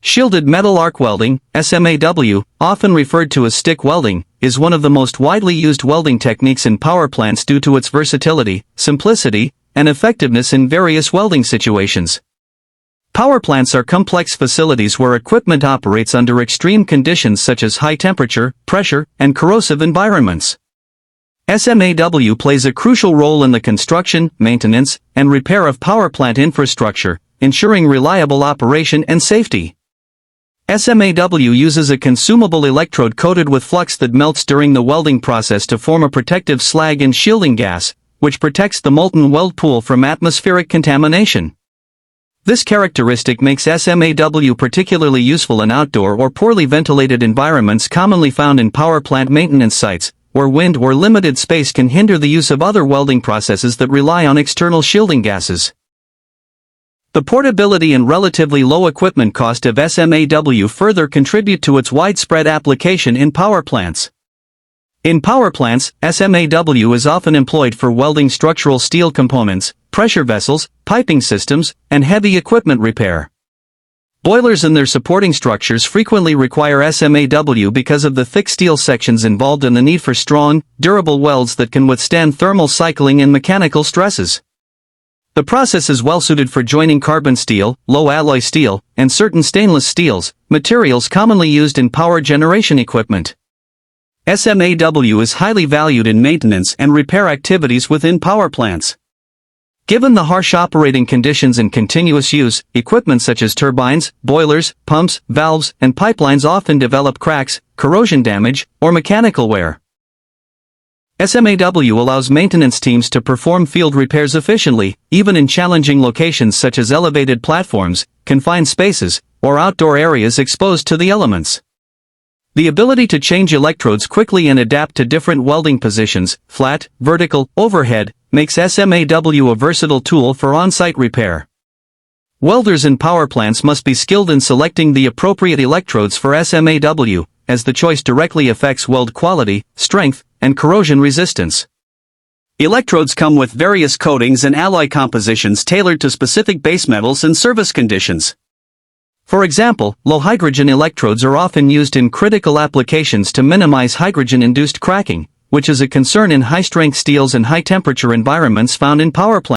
Shielded metal arc welding, SMAW, often referred to as stick welding, is one of the most widely used welding techniques in power plants due to its versatility, simplicity, and effectiveness in various welding situations. Power plants are complex facilities where equipment operates under extreme conditions such as high temperature, pressure, and corrosive environments. SMAW plays a crucial role in the construction, maintenance, and repair of power plant infrastructure, ensuring reliable operation and safety. SMAW uses a consumable electrode coated with flux that melts during the welding process to form a protective slag and shielding gas, which protects the molten weld pool from atmospheric contamination. This characteristic makes SMAW particularly useful in outdoor or poorly ventilated environments commonly found in power plant maintenance sites, where wind or limited space can hinder the use of other welding processes that rely on external shielding gases. The portability and relatively low equipment cost of SMAW further contribute to its widespread application in power plants. In power plants, SMAW is often employed for welding structural steel components, pressure vessels, piping systems, and heavy equipment repair. Boilers and their supporting structures frequently require SMAW because of the thick steel sections involved and the need for strong, durable welds that can withstand thermal cycling and mechanical stresses. The process is well suited for joining carbon steel, low-alloy steel, and certain stainless steels, materials commonly used in power generation equipment. SMAW is highly valued in maintenance and repair activities within power plants. Given the harsh operating conditions and continuous use, equipment such as turbines, boilers, pumps, valves, and pipelines often develop cracks, corrosion damage, or mechanical wear. SMAW allows maintenance teams to perform field repairs efficiently, even in challenging locations such as elevated platforms, confined spaces, or outdoor areas exposed to the elements. The ability to change electrodes quickly and adapt to different welding positions, flat, vertical, overhead, makes SMAW a versatile tool for on-site repair. Welders in power plants must be skilled in selecting the appropriate electrodes for SMAW, as the choice directly affects weld quality, strength, and corrosion resistance. Electrodes come with various coatings and alloy compositions tailored to specific base metals and service conditions. For example, low-hydrogen electrodes are often used in critical applications to minimize hydrogen-induced cracking, which is a concern in high-strength steels and high-temperature environments found in power plants.